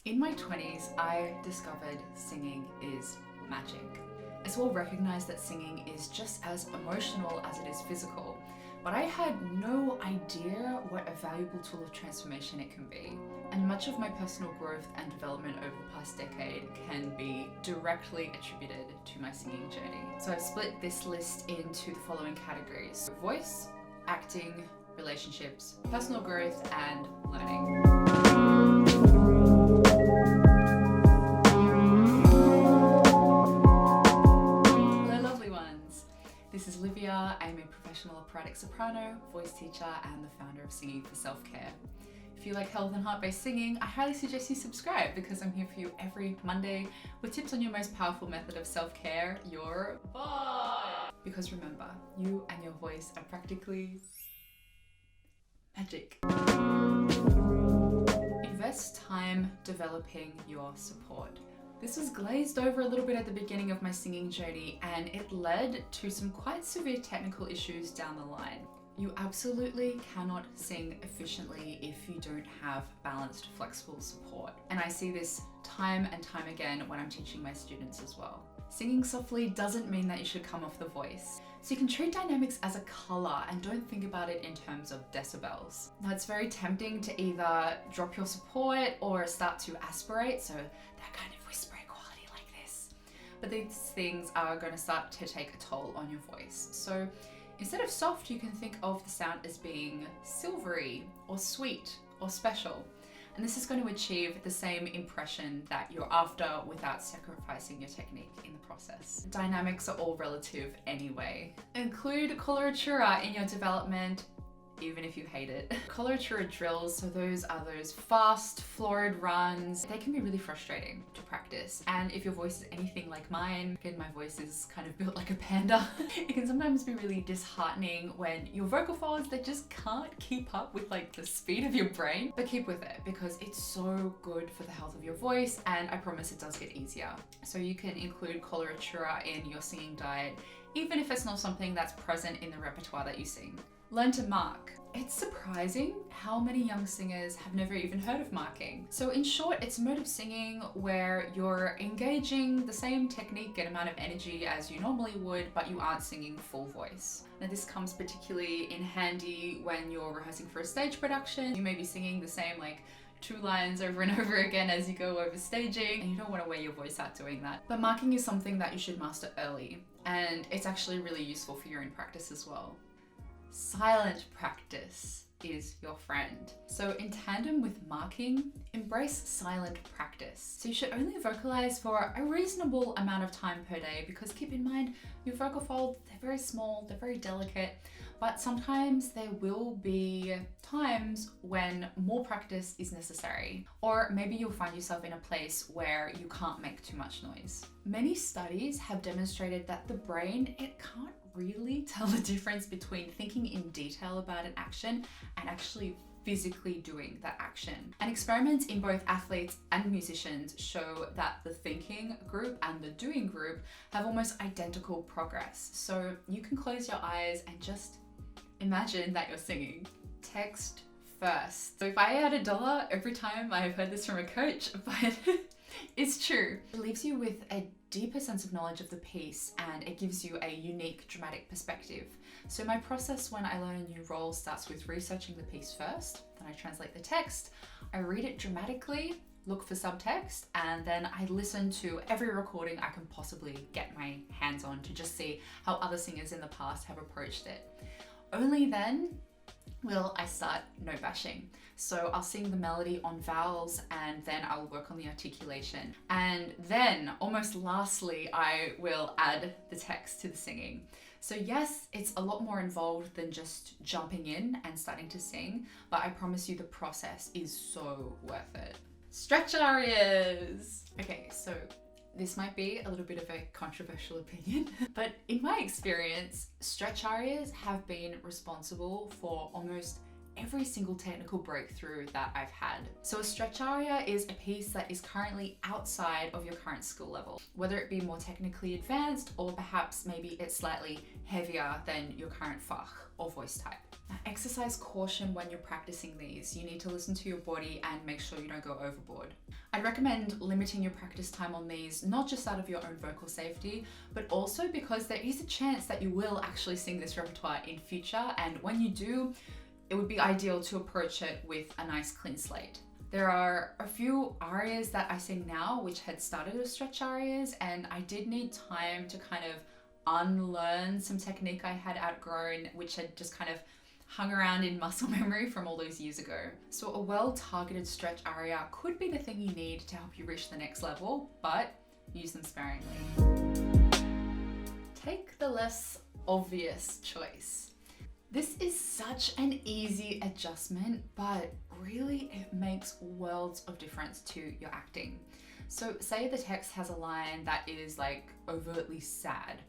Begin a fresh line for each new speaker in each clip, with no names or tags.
In my 20s, I discovered singing is magic. It's well recognized that singing is just as emotional as it is physical, but I had no idea what a valuable tool of transformation it can be. And much of my personal growth and development over the past decade can be directly attributed to my singing journey. So I've split this list into the following categories: voice, acting, relationships, personal growth, and learning. This is Livia. I'm a professional operatic soprano, voice teacher, and the founder of Singing for Self-Care. If you like health and heart-based singing, I highly suggest you subscribe because I'm here for you every Monday with tips on your most powerful method of self-care, your voice. Because remember, you and your voice are practically magic. Invest time developing your support. This was glazed over a little bit at the beginning of my singing journey, and it led to some quite severe technical issues down the line. You absolutely cannot sing efficiently if you don't have balanced, flexible support. And I see this time and time again when I'm teaching my students as well. Singing softly doesn't mean that you should come off the voice. So you can treat dynamics as a color and don't think about it in terms of decibels. Now it's very tempting to either drop your support or start to aspirate, so that kind of whispery quality like this. But these things are going to start to take a toll on your voice. So instead of soft, you can think of the sound as being silvery or sweet or special. And this is going to achieve the same impression that you're after without sacrificing your technique in the process. Dynamics are all relative anyway. Include coloratura in your development, even if you hate it. Coloratura drills, so those are those fast, florid runs. They can be really frustrating to practice. And if your voice is anything like mine, again, my voice is kind of built like a panda, it can sometimes be really disheartening when your vocal folds, they just can't keep up with like the speed of your brain. But keep with it because it's so good for the health of your voice, and I promise it does get easier. So you can include coloratura in your singing diet, even if it's not something that's present in the repertoire that you sing. Learn to mark. It's surprising how many young singers have never even heard of marking. So in short, it's a mode of singing where you're engaging the same technique and amount of energy as you normally would, but you aren't singing full voice. Now this comes particularly in handy when you're rehearsing for a stage production. You may be singing the same like 2 lines over and over again as you go over staging, and you don't want to wear your voice out doing that. But marking is something that you should master early, and it's actually really useful for your own practice as well. Silent practice is your friend. So in tandem with marking, embrace silent practice. So you should only vocalize for a reasonable amount of time per day, because keep in mind, your vocal folds, they're very small, they're very delicate, but sometimes there will be times when more practice is necessary, or maybe you'll find yourself in a place where you can't make too much noise. Many studies have demonstrated that the brain, it can't really tell the difference between thinking in detail about an action and actually physically doing that action. And experiments in both athletes and musicians show that the thinking group and the doing group have almost identical progress. So you can close your eyes and just imagine that you're singing. Text first. So if I had $1 every time I've heard this from a coach, but it's true. It leaves you with a deeper sense of knowledge of the piece, and it gives you a unique dramatic perspective. So my process when I learn a new role starts with researching the piece first, then I translate the text, I read it dramatically, look for subtext, and then I listen to every recording I can possibly get my hands on to just see how other singers in the past have approached it. Only then will I start note bashing. So I'll sing the melody on vowels, and then I'll work on the articulation. And then, almost lastly, I will add the text to the singing. So yes, it's a lot more involved than just jumping in and starting to sing, but I promise you the process is so worth it. Stretch arias! Okay, so this might be a little bit of a controversial opinion, but in my experience, stretch arias have been responsible for almost every single technical breakthrough that I've had. So a stretch aria is a piece that is currently outside of your current skill level, whether it be more technically advanced or perhaps maybe it's slightly heavier than your current fach or voice type. Now, exercise caution when you're practicing these. You need to listen to your body and make sure you don't go overboard. I'd recommend limiting your practice time on these, not just out of your own vocal safety, but also because there is a chance that you will actually sing this repertoire in future, and when you do, it would be ideal to approach it with a nice clean slate. There are a few arias that I sing now which had started as stretch arias, and I did need time to kind of unlearn some technique I had outgrown, which had just kind of hung around in muscle memory from all those years ago. So a well-targeted stretch aria could be the thing you need to help you reach the next level, but use them sparingly. Take the less obvious choice. This is such an easy adjustment, but really it makes worlds of difference to your acting. So say the text has a line that is like overtly sad.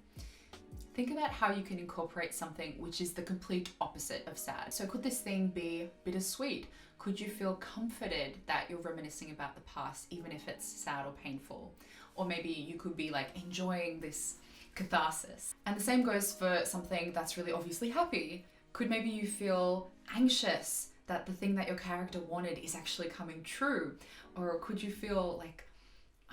Think about how you can incorporate something which is the complete opposite of sad. So could this thing be bittersweet? Could you feel comforted that you're reminiscing about the past, even if it's sad or painful? Or maybe you could be like enjoying this catharsis. And the same goes for something that's really obviously happy. Could maybe you feel anxious that the thing that your character wanted is actually coming true? Or could you feel like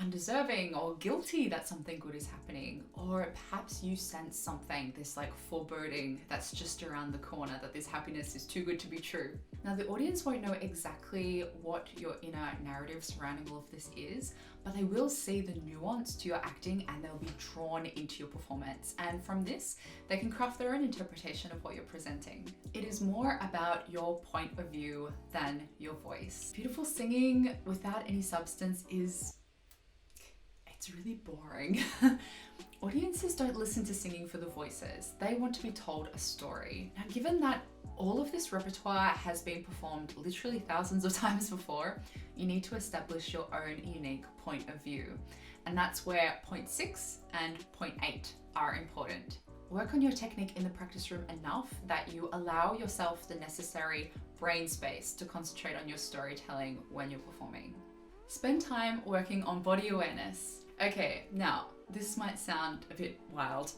undeserving or guilty that something good is happening? Or perhaps you sense something, this like foreboding that's just around the corner, that this happiness is too good to be true. Now the audience won't know exactly what your inner narrative surrounding all of this is, but they will see the nuance to your acting and they'll be drawn into your performance. And from this, they can craft their own interpretation of what you're presenting. It is more about your point of view than your voice. Beautiful singing without any substance it's really boring. Audiences don't listen to singing for the voices. They want to be told a story. Now, given that all of this repertoire has been performed literally thousands of times before, you need to establish your own unique point of view. And that's where point 6 and point 8 are important. Work on your technique in the practice room enough that you allow yourself the necessary brain space to concentrate on your storytelling when you're performing. Spend time working on body awareness. Okay, now this might sound a bit wild,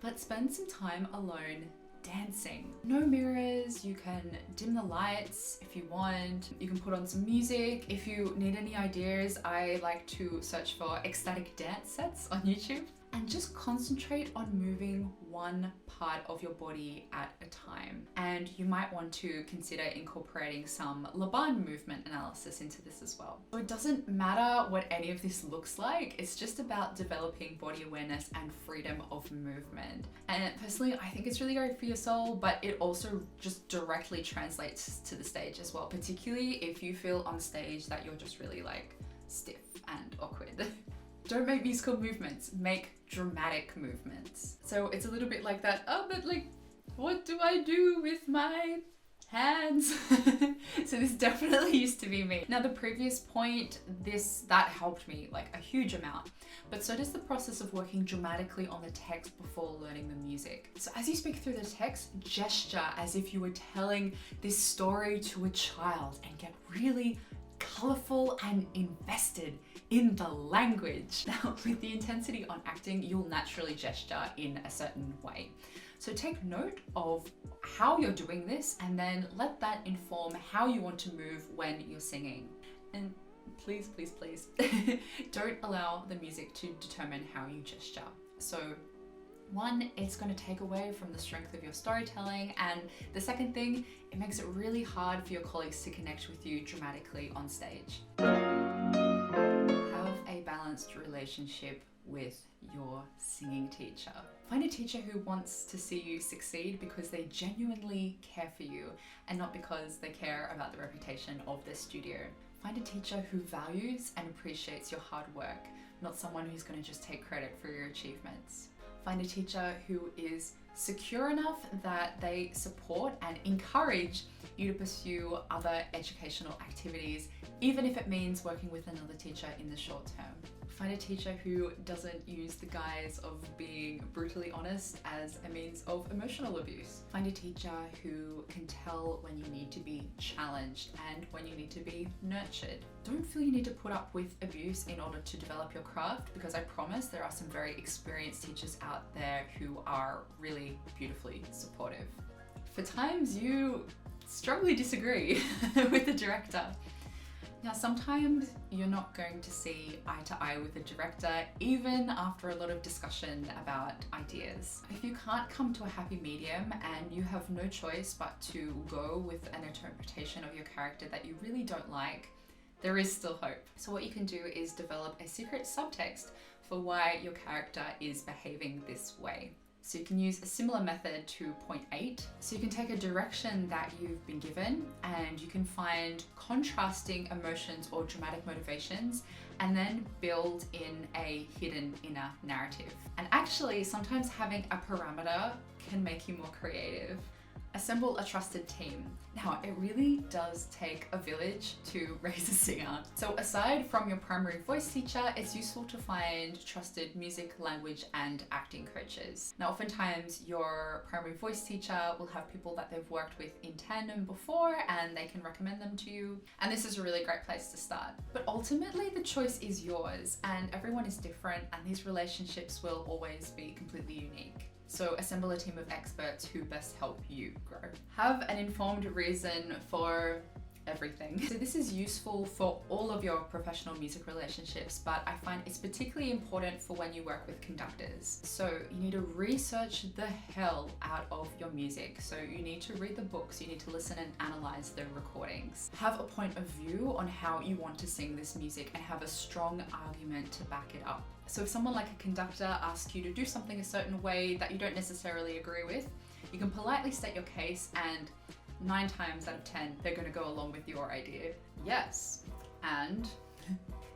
but spend some time alone dancing. No mirrors, you can dim the lights if you want, you can put on some music. If you need any ideas, I like to search for ecstatic dance sets on YouTube. And just concentrate on moving one part of your body at a time. And you might want to consider incorporating some Laban movement analysis into this as well. So it doesn't matter what any of this looks like, it's just about developing body awareness and freedom of movement. And personally, I think it's really great for your soul, but it also just directly translates to the stage as well, particularly if you feel on stage that you're just really like stiff and awkward. Don't make musical movements, make dramatic movements. So it's a little bit like that, oh, but like, what do I do with my hands? So this definitely used to be me. Now the previous point, that helped me like a huge amount, but so does the process of working dramatically on the text before learning the music. So as you speak through the text, gesture as if you were telling this story to a child and get really colorful and invested in the language. Now, with the intensity on acting, you'll naturally gesture in a certain way. So take note of how you're doing this and then let that inform how you want to move when you're singing. And please, please, please, don't allow the music to determine how you gesture. So one, it's going to take away from the strength of your storytelling, and the second thing, it makes it really hard for your colleagues to connect with you dramatically on stage. Have a balanced relationship with your singing teacher. Find a teacher who wants to see you succeed because they genuinely care for you and not because they care about the reputation of their studio. Find a teacher who values and appreciates your hard work, not someone who's going to just take credit for your achievements. Find a teacher who is secure enough that they support and encourage you to pursue other educational activities, even if it means working with another teacher in the short term. Find a teacher who doesn't use the guise of being brutally honest as a means of emotional abuse. Find a teacher who can tell when you need to be challenged and when you need to be nurtured. Don't feel you need to put up with abuse in order to develop your craft, because I promise there are some very experienced teachers out there who are really beautifully supportive. For times you strongly disagree with the director. Now, sometimes you're not going to see eye to eye with the director, even after a lot of discussion about ideas. If you can't come to a happy medium and you have no choice but to go with an interpretation of your character that you really don't like, there is still hope. So what you can do is develop a secret subtext for why your character is behaving this way. So you can use a similar method to point 8. So you can take a direction that you've been given and you can find contrasting emotions or dramatic motivations and then build in a hidden inner narrative. And actually, sometimes having a parameter can make you more creative. Assemble a trusted team. Now, it really does take a village to raise a singer. So aside from your primary voice teacher, it's useful to find trusted music, language, and acting coaches. Now, oftentimes your primary voice teacher will have people that they've worked with in tandem before and they can recommend them to you. And this is a really great place to start. But ultimately, the choice is yours and everyone is different and these relationships will always be completely unique. So assemble a team of experts who best help you grow. Have an informed reason for everything. So this is useful for all of your professional music relationships, but I find it's particularly important for when you work with conductors. So you need to research the hell out of your music. So you need to read the books, you need to listen and analyze the recordings. Have a point of view on how you want to sing this music and have a strong argument to back it up. So if someone like a conductor asks you to do something a certain way that you don't necessarily agree with, you can politely state your case and 9 times out of 10, they're going to go along with your idea. Yes, and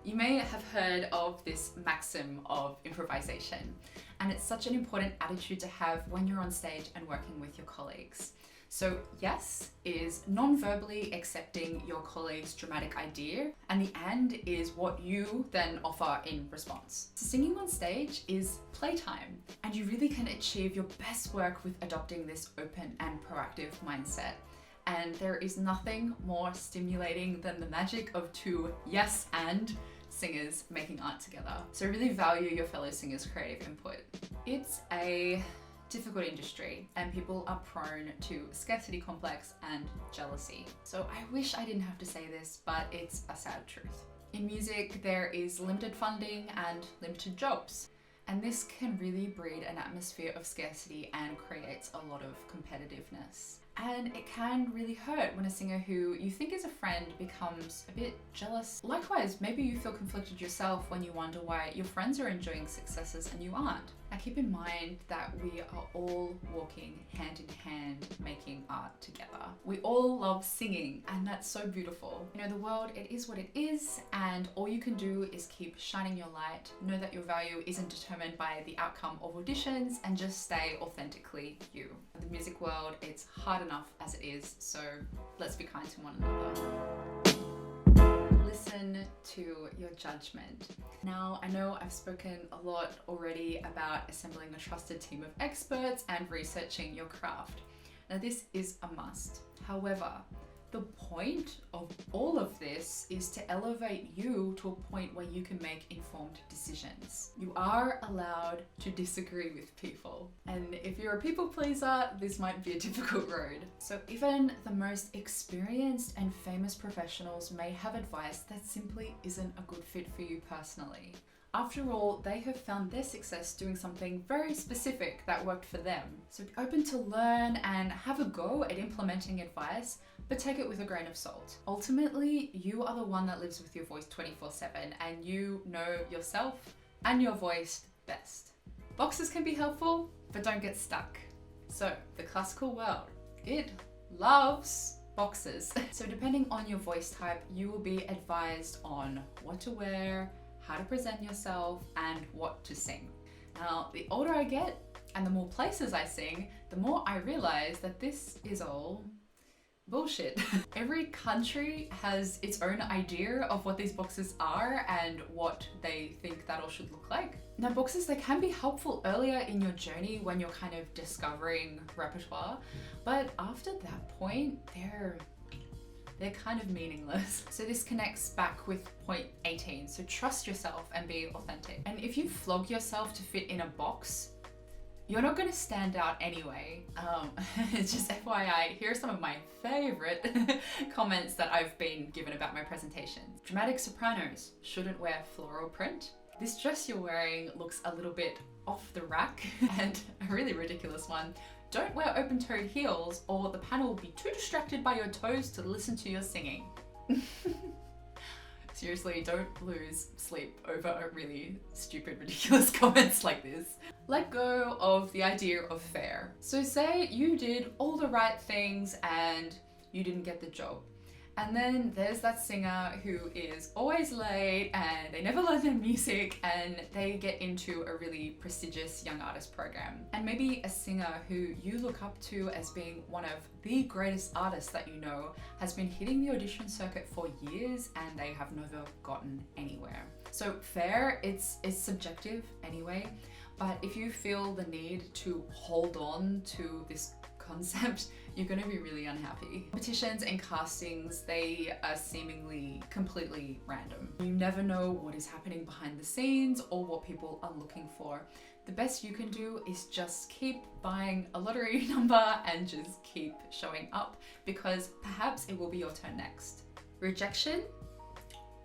you may have heard of this maxim of improvisation, and it's such an important attitude to have when you're on stage and working with your colleagues. So yes is non-verbally accepting your colleague's dramatic idea, and the and is what you then offer in response. So singing on stage is playtime, and you really can achieve your best work with adopting this open and proactive mindset. And there is nothing more stimulating than the magic of 2 yes and singers making art together. So really value your fellow singers' creative input. It's a difficult industry and people are prone to scarcity complex and jealousy. So I wish I didn't have to say this, but it's a sad truth. In music, there is limited funding and limited jobs. And this can really breed an atmosphere of scarcity and creates a lot of competitiveness. And it can really hurt when a singer who you think is a friend becomes a bit jealous. Likewise, maybe you feel conflicted yourself when you wonder why your friends are enjoying successes and you aren't. Now keep in mind that we are all walking hand in hand making art together. We all love singing and that's so beautiful. You know, the world, it is what it is, and all you can do is keep shining your light. Know that your value isn't determined by the outcome of auditions and just stay authentically you. The music world, it's hard enough as it is, so let's be kind to one another. Listen to your judgment. Now, I know I've spoken a lot already about assembling a trusted team of experts and researching your craft. Now, this is a must. However, the point of all of this is to elevate you to a point where you can make informed decisions. You are allowed to disagree with people. And if you're a people pleaser, this might be a difficult road. So even the most experienced and famous professionals may have advice that simply isn't a good fit for you personally. After all, they have found their success doing something very specific that worked for them. So be open to learn and have a go at implementing advice, but take it with a grain of salt. Ultimately, you are the one that lives with your voice 24/7 and you know yourself and your voice best. Boxes can be helpful, but don't get stuck. So the classical world, it loves boxes. So depending on your voice type, you will be advised on what to wear, how to present yourself, and what to sing. Now, the older I get, And the more places I sing, the more I realize that this is all bullshit. Every country has its own idea of what these boxes are and what they think that all should look like. Now, boxes, they can be helpful earlier in your journey when you're kind of discovering repertoire, but after that point, they're kind of meaningless. So this connects back with point 18. So trust yourself and be authentic. And if you flog yourself to fit in a box, you're not going to stand out anyway. It's just FYI, here are some of my favorite comments that I've been given about my presentations. Dramatic sopranos shouldn't wear floral print. This dress you're wearing looks a little bit off the rack. And a really ridiculous one. Don't wear open-toed heels or the panel will be too distracted by your toes to listen to your singing. Seriously, don't lose sleep over really stupid, ridiculous comments like this. Let go of the idea of fair. So say you did all the right things and you didn't get the job. And then there's that singer who is always late and they never learn their music and they get into a really prestigious young artist program. And maybe a singer who you look up to as being one of the greatest artists that you know has been hitting the audition circuit for years and they have never gotten anywhere. So fair, it's subjective anyway, but if you feel the need to hold on to this concept, you're going to be really unhappy. Competitions and castings, they are seemingly completely random. You never know what is happening behind the scenes or what people are looking for. The best you can do is just keep buying a lottery number and just keep showing up because perhaps it will be your turn next. Rejection,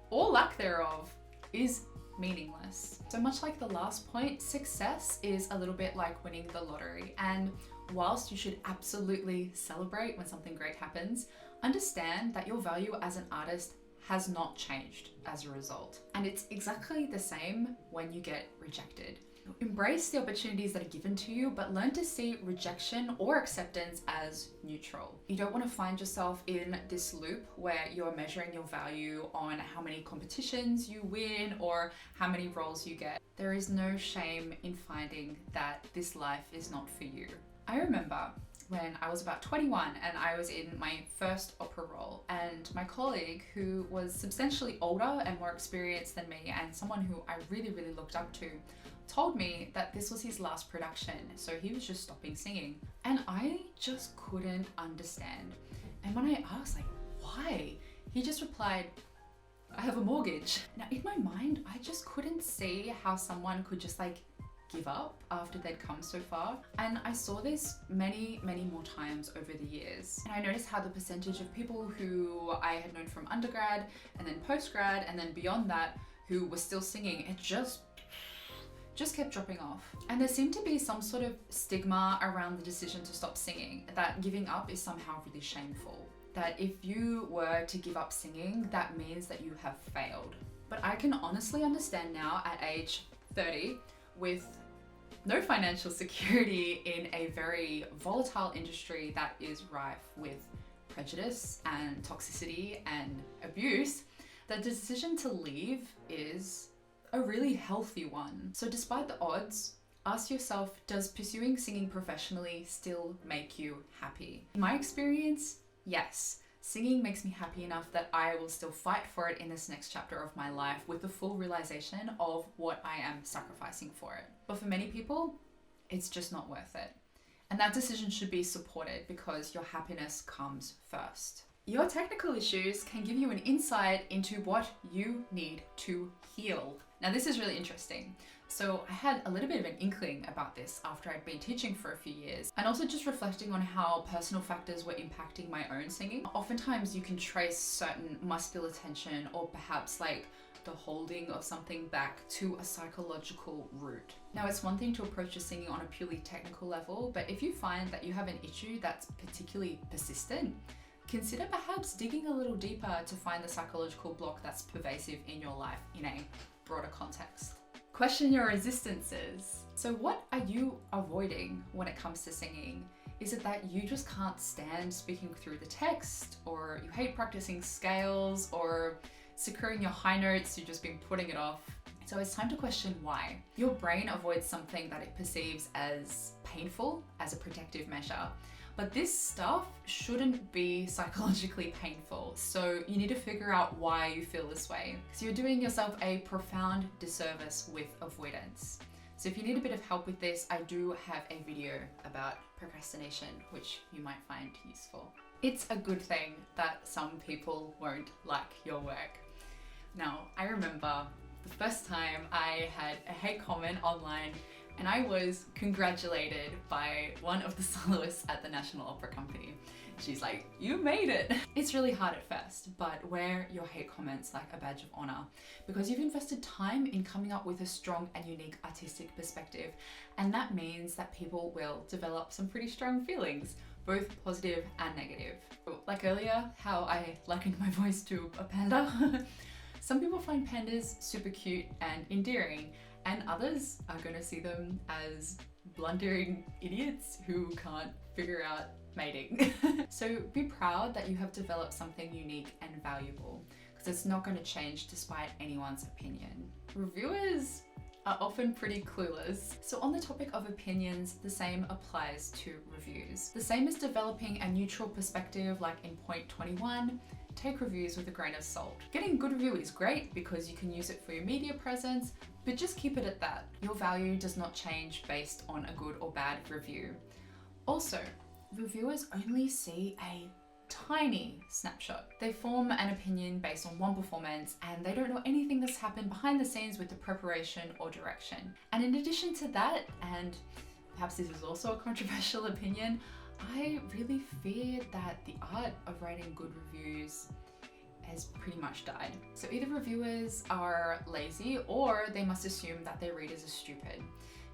or lack thereof, is meaningless. So much like the last point, success is a little bit like winning the lottery, and whilst you should absolutely celebrate when something great happens, understand that your value as an artist has not changed as a result. And it's exactly the same when you get rejected. Embrace the opportunities that are given to you, but learn to see rejection or acceptance as neutral. You don't want to find yourself in this loop where you're measuring your value on how many competitions you win or how many roles you get. There is no shame in finding that this life is not for you. I remember when I was about 21 and I was in my first opera role, and my colleague, who was substantially older and more experienced than me and someone who I really, really looked up to, told me that this was his last production, so he was just stopping singing. And I just couldn't understand. And when I asked, like, why? He just replied, I have a mortgage. Now in my mind, I just couldn't see how someone could just like give up after they'd come so far. And I saw this many, many more times over the years. And I noticed how the percentage of people who I had known from undergrad and then postgrad and then beyond that who were still singing, it just kept dropping off. And there seemed to be some sort of stigma around the decision to stop singing, that giving up is somehow really shameful. That if you were to give up singing, that means that you have failed. But I can honestly understand now at age 30, with no financial security in a very volatile industry that is rife with prejudice and toxicity and abuse, the decision to leave is a really healthy one. So despite the odds, ask yourself, does pursuing singing professionally still make you happy? In my experience, yes. Singing makes me happy enough that I will still fight for it in this next chapter of my life with the full realization of what I am sacrificing for it. But for many people, it's just not worth it. And that decision should be supported because your happiness comes first. Your technical issues can give you an insight into what you need to heal. Now, this is really interesting. So I had a little bit of an inkling about this after I'd been teaching for a few years, and also just reflecting on how personal factors were impacting my own singing. Oftentimes you can trace certain muscular tension or perhaps like the holding of something back to a psychological root. Now, it's one thing to approach your singing on a purely technical level, but if you find that you have an issue that's particularly persistent, consider perhaps digging a little deeper to find the psychological block that's pervasive in your life in a broader context. Question your resistances. So what are you avoiding when it comes to singing? Is it that you just can't stand speaking through the text, or you hate practicing scales, or securing your high notes, you've just been putting it off? So it's time to question why. Your brain avoids something that it perceives as painful as a protective measure. But this stuff shouldn't be psychologically painful. So you need to figure out why you feel this way. So you're doing yourself a profound disservice with avoidance. So if you need a bit of help with this, I do have a video about procrastination, which you might find useful. It's a good thing that some people won't like your work. Now, I remember the first time I had a hate comment online and I was congratulated by one of the soloists at the National Opera Company. She's like, "You made it!" It's really hard at first, but wear your hate comments like a badge of honor because you've invested time in coming up with a strong and unique artistic perspective. And that means that people will develop some pretty strong feelings, both positive and negative. Like earlier, how I likened my voice to a panda. Some people find pandas super cute and endearing, and others are going to see them as blundering idiots who can't figure out mating. So be proud that you have developed something unique and valuable, because it's not going to change despite anyone's opinion. Reviewers are often pretty clueless. So on the topic of opinions, the same applies to reviews. The same as developing a neutral perspective, like in point 21, take reviews with a grain of salt. Getting a good review is great because you can use it for your media presence, but just keep it at that. Your value does not change based on a good or bad review. Also, reviewers only see a tiny snapshot. They form an opinion based on one performance and they don't know anything that's happened behind the scenes with the preparation or direction. And in addition to that, and perhaps this is also a controversial opinion, I really fear that the art of writing good reviews has pretty much died. So either reviewers are lazy or they must assume that their readers are stupid.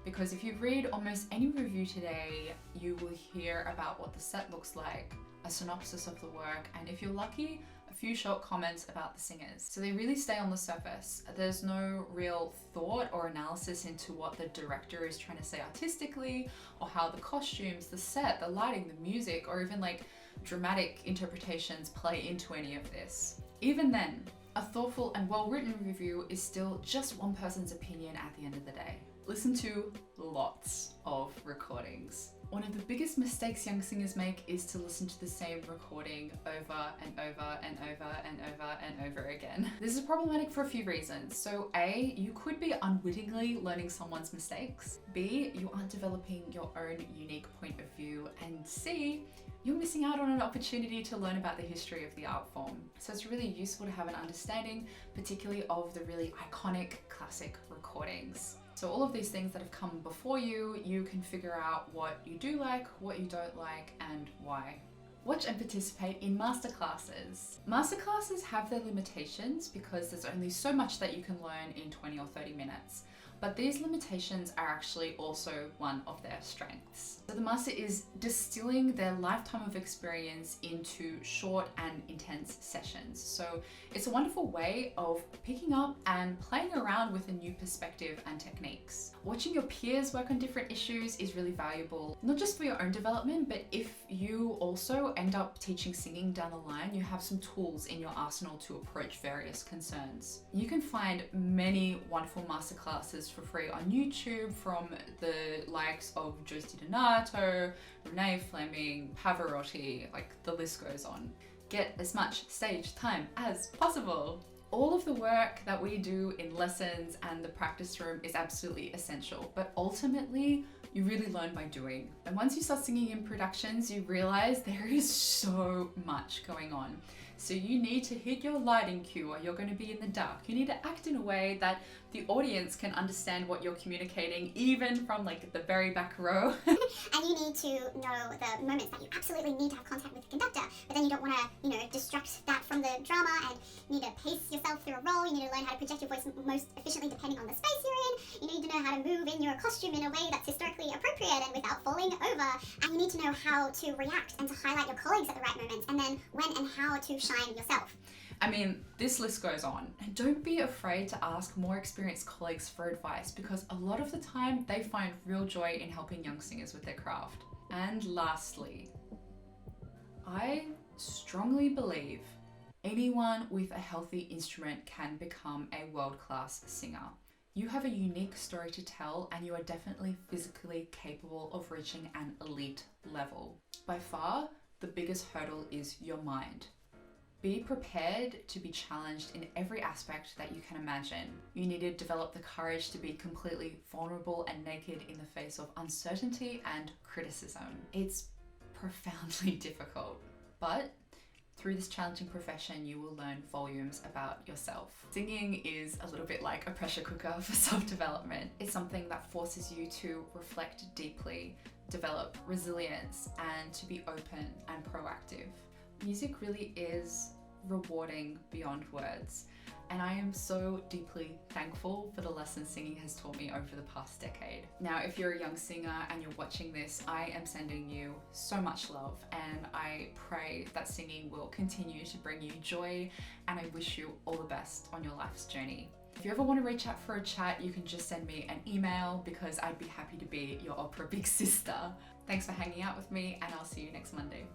Because if you read almost any review today, you will hear about what the set looks like, a synopsis of the work, and if you're lucky, a few short comments about the singers. So they really stay on the surface. There's no real thought or analysis into what the director is trying to say artistically, or how the costumes, the set, the lighting, the music, or even like dramatic interpretations play into any of this. Even then, a thoughtful and well-written review is still just one person's opinion at the end of the day. Listen to lots of recordings. One of the biggest mistakes young singers make is to listen to the same recording over and over and over and over and over again. This is problematic for a few reasons. So A, you could be unwittingly learning someone's mistakes. B, you aren't developing your own unique point of view. And C, you're missing out on an opportunity to learn about the history of the art form. So it's really useful to have an understanding, particularly of the really iconic classic recordings. So all of these things that have come before you, you can figure out what you do like, what you don't like, and why. Watch and participate in masterclasses. Masterclasses have their limitations because there's only so much that you can learn in 20 or 30 minutes. But these limitations are actually also one of their strengths. So the master is distilling their lifetime of experience into short and intense sessions. So it's a wonderful way of picking up and playing around with a new perspective and techniques. Watching your peers work on different issues is really valuable, not just for your own development, but if you also end up teaching singing down the line, you have some tools in your arsenal to approach various concerns. You can find many wonderful masterclasses for free on YouTube from the likes of Josie Donato, Renee Fleming, Pavarotti, like the list goes on. Get as much stage time as possible. All of the work that we do in lessons and the practice room is absolutely essential, but ultimately you really learn by doing. And once you start singing in productions, you realize there is so much going on. So you need to hit your lighting cue or you're going to be in the dark. You need to act in a way that the audience can understand what you're communicating, even from like the very back row.
And you need to know the moments that you absolutely need to have contact with the conductor, but then you don't want to, distract that from the drama, and you need to pace yourself through a role. You need to learn how to project your voice most efficiently depending on the space you're in. You need to know how to move in your costume in a way that's historically appropriate and without falling over. And you need to know how to react and to highlight your colleagues at the right moments, and then when and how to shine yourself.
I mean, this list goes on. And don't be afraid to ask more experienced colleagues for advice, because a lot of the time they find real joy in helping young singers with their craft. And lastly, I strongly believe anyone with a healthy instrument can become a world-class singer. You have a unique story to tell, and you are definitely physically capable of reaching an elite level. By far, the biggest hurdle is your mind. Be prepared to be challenged in every aspect that you can imagine. You need to develop the courage to be completely vulnerable and naked in the face of uncertainty and criticism. It's profoundly difficult, but through this challenging profession, you will learn volumes about yourself. Singing is a little bit like a pressure cooker for self-development. It's something that forces you to reflect deeply, develop resilience, and to be open and proactive. Music really is rewarding beyond words, and I am so deeply thankful for the lessons singing has taught me over the past decade. Now, if you're a young singer and you're watching this, I am sending you so much love, and I pray that singing will continue to bring you joy, and I wish you all the best on your life's journey. If you ever want to reach out for a chat, you can just send me an email, because I'd be happy to be your opera big sister. Thanks for hanging out with me, and I'll see you next Monday.